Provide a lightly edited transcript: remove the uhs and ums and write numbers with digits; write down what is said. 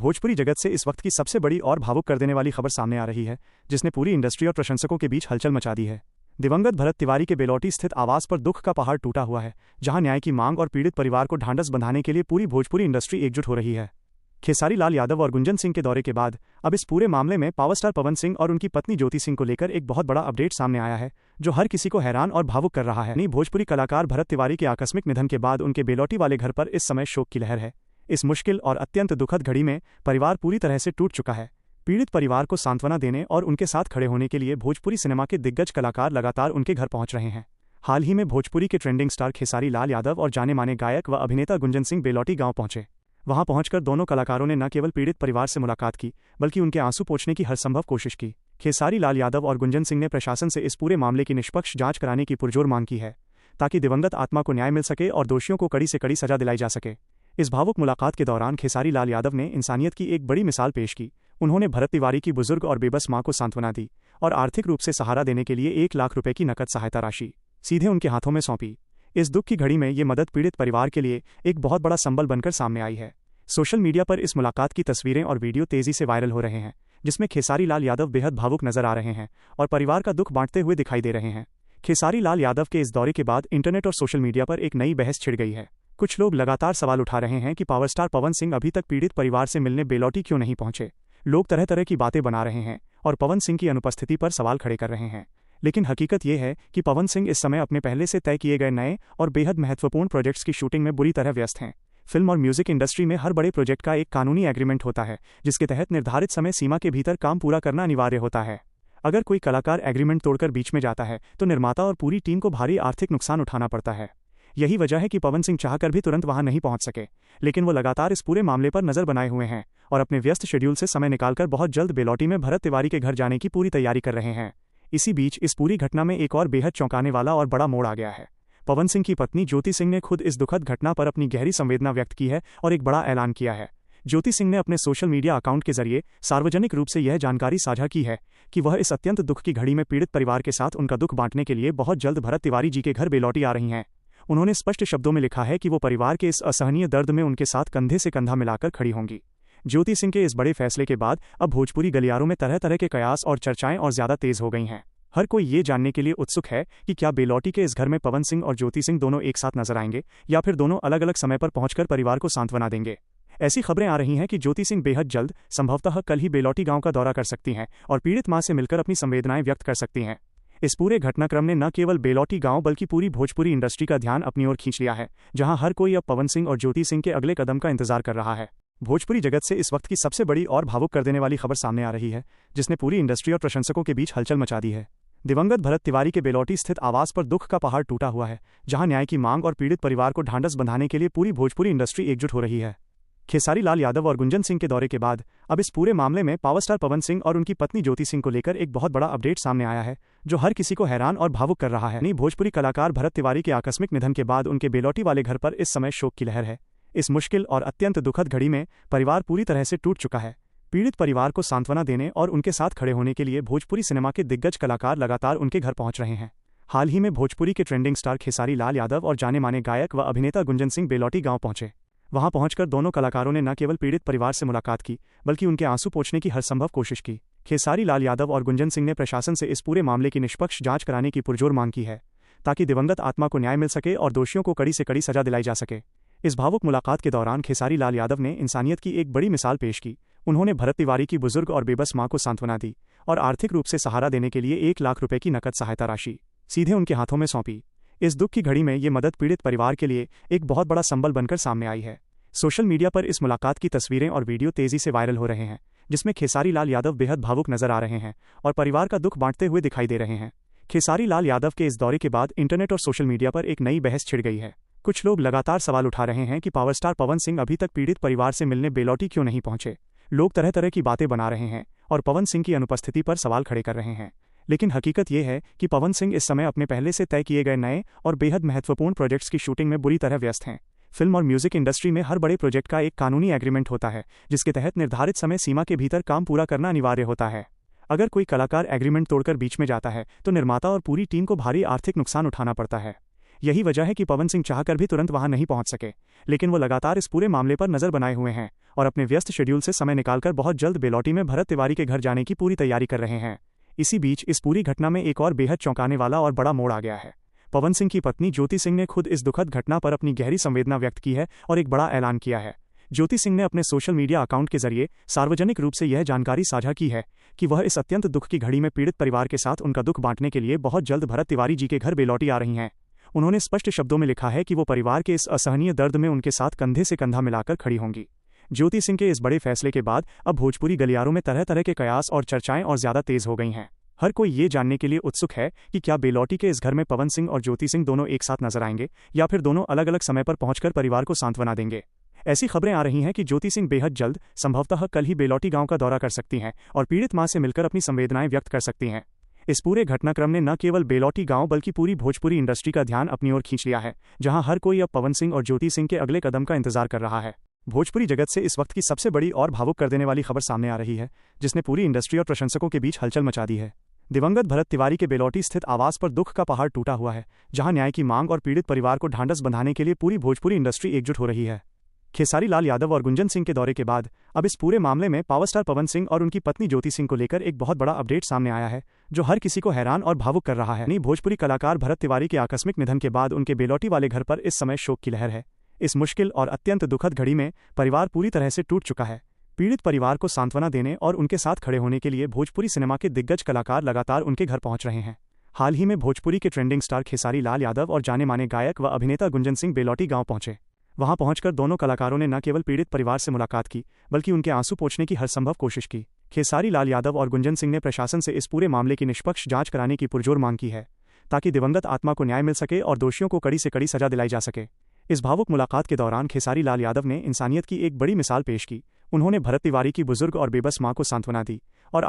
भोजपुरी जगत से इस वक्त की सबसे बड़ी और भावुक कर देने वाली खबर सामने आ रही है, जिसने पूरी इंडस्ट्री और प्रशंसकों के बीच हलचल मचा दी है। दिवंगत भरत तिवारी के बेलौटी स्थित आवास पर दुख का पहाड़ टूटा हुआ है, जहां न्याय की मांग और पीड़ित परिवार को ढांढस बंधाने के लिए पूरी भोजपुरी इंडस्ट्री एकजुट हो रही है। खेसारी लाल यादव और गुंजन सिंह के दौरे के बाद अब इस पूरे मामले में पावर स्टार पवन सिंह और उनकी पत्नी ज्योति सिंह को लेकर एक बहुत बड़ा अपडेट सामने आया है, जो हर किसी को हैरान और भावुक कर रहा है। भोजपुरी कलाकार भरत तिवारी के आकस्मिक निधन के बाद उनके बेलौटी वाले घर पर इस समय शोक की लहर है। इस मुश्किल और अत्यंत दुखद घड़ी में परिवार पूरी तरह से टूट चुका है। पीड़ित परिवार को सांत्वना देने और उनके साथ खड़े होने के लिए भोजपुरी सिनेमा के दिग्गज कलाकार लगातार उनके घर पहुंच रहे हैं। हाल ही में भोजपुरी के ट्रेंडिंग स्टार खेसारी लाल यादव और जाने माने गायक व अभिनेता गुंजन सिंह बेलौटी गांव पहुंचे। वहां पहुंचकर दोनों कलाकारों ने न केवल पीड़ित परिवार से मुलाकात की, बल्कि उनके आंसू पोंछने की हर संभव कोशिश की। खेसारी लाल यादव और गुंजन सिंह ने प्रशासन से इस पूरे मामले की निष्पक्ष जांच कराने की पुरजोर मांग की है, ताकि दिवंगत आत्मा को न्याय मिल सके और दोषियों को कड़ी से कड़ी सजा दिलाई जा सके। इस भावुक मुलाकात के दौरान खेसारी लाल यादव ने इंसानियत की एक बड़ी मिसाल पेश की। उन्होंने भरत तिवारी की बुजुर्ग और बेबस मां को सांत्वना दी और आर्थिक रूप से सहारा देने के लिए 1 लाख रुपए की नकद सहायता राशि सीधे उनके हाथों में सौंपी। इस दुख की घड़ी में ये मदद पीड़ित परिवार के लिए एक बहुत बड़ा संबल बनकर सामने आई है। सोशल मीडिया पर इस मुलाकात की तस्वीरें और वीडियो तेजी से वायरल हो रहे हैं, जिसमें खेसारी लाल यादव बेहद भावुक नजर आ रहे हैं और परिवार का दुख बांटते हुए दिखाई दे रहे हैं। खेसारी लाल यादव के इस दौरे के बाद इंटरनेट और सोशल मीडिया पर एक नई बहस छिड़ गई है। कुछ लोग लगातार सवाल उठा रहे हैं कि पावर स्टार पवन सिंह अभी तक पीड़ित परिवार से मिलने बेलौटी क्यों नहीं पहुंचे। लोग तरह तरह की बातें बना रहे हैं और पवन सिंह की अनुपस्थिति पर सवाल खड़े कर रहे हैं। लेकिन हकीकत यह है कि पवन सिंह इस समय अपने पहले से तय किए गए नए और बेहद महत्वपूर्ण प्रोजेक्ट्स की शूटिंग में बुरी तरह व्यस्त हैं। फिल्म और म्यूजिक इंडस्ट्री में हर बड़े प्रोजेक्ट का एक कानूनी एग्रीमेंट होता है, जिसके तहत निर्धारित समय सीमा के भीतर काम पूरा करना अनिवार्य होता है। अगर कोई कलाकार एग्रीमेंट तोड़कर बीच में जाता है तो निर्माता और पूरी टीम को भारी आर्थिक नुकसान उठाना पड़ता है। यही वजह है कि पवन सिंह चाहकर भी तुरंत वहां नहीं पहुंच सके, लेकिन वो लगातार इस पूरे मामले पर नजर बनाए हुए हैं और अपने व्यस्त शेड्यूल से समय निकालकर बहुत जल्द बेलौटी में भरत तिवारी के घर जाने की पूरी तैयारी कर रहे हैं। इसी बीच इस पूरी घटना में एक और बेहद चौंकाने वाला और बड़ा मोड़ आ गया है। पवन सिंह की पत्नी ज्योति सिंह ने खुद इस दुखद घटना पर अपनी गहरी संवेदना व्यक्त की है और एक बड़ा ऐलान किया है। ज्योति सिंह ने अपने सोशल मीडिया अकाउंट के जरिए सार्वजनिक रूप से यह जानकारी साझा की है कि वह इस अत्यंत दुख की घड़ी में पीड़ित परिवार के साथ उनका दुख बांटने के लिए बहुत जल्द भरत तिवारी जी के घर बेलौटी आ रही हैं। उन्होंने स्पष्ट शब्दों में लिखा है कि वो परिवार के इस असहनीय दर्द में उनके साथ कंधे से कंधा मिलाकर खड़ी होंगी। ज्योति सिंह के इस बड़े फैसले के बाद अब भोजपुरी गलियारों में तरह तरह के कयास और चर्चाएं और ज्यादा तेज हो गई हैं। हर कोई ये जानने के लिए उत्सुक है कि क्या बेलौटी के इस घर में पवन सिंह और ज्योति सिंह दोनों एक साथ नजर आएंगे या फिर दोनों अलग अलग समय पर पहुंचकर परिवार को सांत्वना देंगे। ऐसी खबरें आ रही हैं कि ज्योति सिंह बेहद जल्द, संभवतः कल ही बेलौटी गांव का दौरा कर सकती हैं और पीड़ित मां से मिलकर अपनी संवेदनाएं व्यक्त कर सकती हैं। इस पूरे घटनाक्रम ने न केवल बेलौटी गांव बल्कि पूरी भोजपुरी इंडस्ट्री का ध्यान अपनी ओर खींच लिया है, जहां हर कोई अब पवन सिंह और ज्योति सिंह के अगले कदम का इंतजार कर रहा है। भोजपुरी जगत से इस वक्त की सबसे बड़ी और भावुक कर देने वाली खबर सामने आ रही है, जिसने पूरी इंडस्ट्री और प्रशंसकों के बीच हलचल मचा दी है। दिवंगत भरत तिवारी के बेलौटी स्थित आवास पर दुख का पहाड़ टूटा हुआ है, जहां न्याय की मांग और पीड़ित परिवार को ढांढस बंधाने के लिए पूरी भोजपुरी इंडस्ट्री एकजुट हो रही है। खेसारी लाल यादव और गुंजन सिंह के दौरे के बाद अब इस पूरे मामले में पावर स्टार पवन सिंह और उनकी पत्नी ज्योति सिंह को लेकर एक बहुत बड़ा अपडेट सामने आया है, जो हर किसी को हैरान और भावुक कर रहा है। भोजपुरी कलाकार भरत तिवारी के आकस्मिक निधन के बाद उनके बेलौटी वाले घर पर इस समय शोक की लहर है। इस मुश्किल और अत्यंत दुखद घड़ी में परिवार पूरी तरह से टूट चुका है। पीड़ित परिवार को सांत्वना देने और उनके साथ खड़े होने के लिए भोजपुरी सिनेमा के दिग्गज कलाकार लगातार उनके घर पहुंच रहे हैं। हाल ही में भोजपुरी के ट्रेंडिंग स्टार खेसारी लाल यादव और जाने माने गायक व अभिनेता गुंजन सिंह बेलौटी गांव पहुंचे। वहां पहुंचकर दोनों कलाकारों ने न केवल पीड़ित परिवार से मुलाकात की, बल्कि उनके आंसू पोंछने की हर संभव कोशिश की। खेसारी लाल यादव और गुंजन सिंह ने प्रशासन से इस पूरे मामले की निष्पक्ष जांच कराने की पुरजोर मांग की है, ताकि दिवंगत आत्मा को न्याय मिल सके और दोषियों को कड़ी से कड़ी सजा दिलाई जा सके। इस भावुक मुलाकात के दौरान खेसारी लाल यादव ने इंसानियत की एक बड़ी मिसाल पेश की। उन्होंने भरत तिवारी की बुजुर्ग और बेबस मां को सांत्वना दी और आर्थिक रूप से सहारा देने के लिए 1 लाख रुपए की नकद सहायता राशि सीधे उनके हाथों में सौंपी। इस दुख की घड़ी में ये मदद पीड़ित परिवार के लिए एक बहुत बड़ा संबल बनकर सामने आई है। सोशल मीडिया पर इस मुलाकात की तस्वीरें और वीडियो तेजी से वायरल हो रहे हैं, जिसमें खेसारी लाल यादव बेहद भावुक नजर आ रहे हैं और परिवार का दुख बांटते हुए दिखाई दे रहे हैं। खेसारी लाल यादव के इस दौरे के बाद इंटरनेट और सोशल मीडिया पर एक नई बहस छिड़ गई है। कुछ लोग लगातार सवाल उठा रहे हैं कि पावर स्टार पवन सिंह अभी तक पीड़ित परिवार से मिलने बेलौटी क्यों नहीं पहुंचे। लोग तरह तरह की बातें बना रहे हैं और पवन सिंह की अनुपस्थिति पर सवाल खड़े कर रहे हैं। लेकिन हकीकत यह है कि पवन सिंह इस समय अपने पहले से तय किए गए नए और बेहद महत्वपूर्ण प्रोजेक्ट्स की शूटिंग में बुरी तरह व्यस्त हैं। फिल्म और म्यूजिक इंडस्ट्री में हर बड़े प्रोजेक्ट का एक कानूनी एग्रीमेंट होता है, जिसके तहत निर्धारित समय सीमा के भीतर काम पूरा करना अनिवार्य होता है। अगर कोई कलाकार एग्रीमेंट तोड़कर बीच में जाता है तो निर्माता और पूरी टीम को भारी आर्थिक नुकसान उठाना पड़ता है। यही वजह है कि पवन सिंह चाहकर भी तुरंत वहां नहीं पहुंच सके, लेकिन वो लगातार इस पूरे मामले पर नजर बनाए हुए हैं और अपने व्यस्त शेड्यूल से समय निकालकर बहुत जल्द बेलौटी में भरत तिवारी के घर जाने की पूरी तैयारी कर रहे हैं। इसी बीच इस पूरी घटना में एक और बेहद चौंकाने वाला और बड़ा मोड़ आ गया है। पवन सिंह की पत्नी ज्योति सिंह ने खुद इस दुखद घटना पर अपनी गहरी संवेदना व्यक्त की है और एक बड़ा ऐलान किया है। ज्योति सिंह ने अपने सोशल मीडिया अकाउंट के जरिए सार्वजनिक रूप से यह जानकारी साझा की है कि वह इस अत्यंत दुख की घड़ी में पीड़ित परिवार के साथ उनका दुख बांटने के लिए बहुत जल्द भरत तिवारी जी के घर बेलौटी आ रही हैं। उन्होंने स्पष्ट शब्दों में लिखा है कि वो परिवार के इस असहनीय दर्द में उनके साथ कंधे से कंधा मिलाकर खड़ी होंगी। ज्योति सिंह के इस बड़े फैसले के बाद अब भोजपुरी गलियारों में तरह तरह के कयास और चर्चाएं और ज्यादा तेज हो गई हैं। हर कोई ये जानने के लिए उत्सुक है कि क्या बेलौटी के इस घर में पवन सिंह और ज्योति सिंह दोनों एक साथ नजर आएंगे या फिर दोनों अलग अलग समय पर पहुंचकर परिवार को सांत्वना देंगे। ऐसी खबरें आ रही हैं कि ज्योति सिंह बेहद जल्द, संभवतः कल ही बेलौटी गांव का दौरा कर सकती हैं और पीड़ित मां से मिलकर अपनी संवेदनाएं व्यक्त कर सकती हैं। इस पूरे घटनाक्रम ने न केवल बेलौटी गांव बल्कि पूरी भोजपुरी इंडस्ट्री का ध्यान अपनी ओर खींच लिया है, जहां हर कोई अब पवन सिंह और ज्योति सिंह के अगले कदम का इंतजार कर रहा है। भोजपुरी जगत से इस वक्त की सबसे बड़ी और भावुक कर देने वाली खबर सामने आ रही है, जिसने पूरी इंडस्ट्री और प्रशंसकों के बीच हलचल मचा दी है। दिवंगत भरत तिवारी के बेलौटी स्थित आवास पर दुख का पहाड़ टूटा हुआ है, जहां न्याय की मांग और पीड़ित परिवार को ढांढस बंधाने के लिए पूरी भोजपुरी इंडस्ट्री एकजुट हो रही है। खेसारी लाल यादव और गुंजन सिंह के दौरे के बाद अब इस पूरे मामले में पावर स्टार पवन सिंह और उनकी पत्नी ज्योति सिंह को लेकर एक बहुत बड़ा अपडेट सामने आया है, जो हर किसी को हैरान और भावुक कर रहा है। भोजपुरी कलाकार भरत तिवारी के आकस्मिक निधन के बाद उनके बेलौटी वाले घर पर इस समय शोक की लहर है। इस मुश्किल और अत्यंत दुखद घड़ी में परिवार पूरी तरह से टूट चुका है। पीड़ित परिवार को सांत्वना देने और उनके साथ खड़े होने के लिए भोजपुरी सिनेमा के दिग्गज कलाकार लगातार उनके घर पहुंच रहे हैं। हाल ही में भोजपुरी के ट्रेंडिंग स्टार खेसारी लाल यादव और जाने माने गायक व अभिनेता गुंजन सिंह बेलौटी गांव पहुंचे। वहां पहुंचकर दोनों कलाकारों ने न केवल पीड़ित परिवार से मुलाकात की, बल्कि उनके आंसू पोंछने की हर संभव कोशिश की। खेसारी लाल यादव और गुंजन सिंह ने प्रशासन से इस पूरे मामले की निष्पक्ष जांच कराने की पुरजोर मांग की है, ताकि दिवंगत आत्मा को न्याय मिल सके और दोषियों को कड़ी से कड़ी सजा दिलाई जा सके। इस भावुक मुलाकात के दौरान खेसारी लाल यादव ने इंसानियत की एक बड़ी मिसाल पेश की। उन्होंने भरत तिवारी की बुजुर्ग और बेबस मां को सांत्वना दी और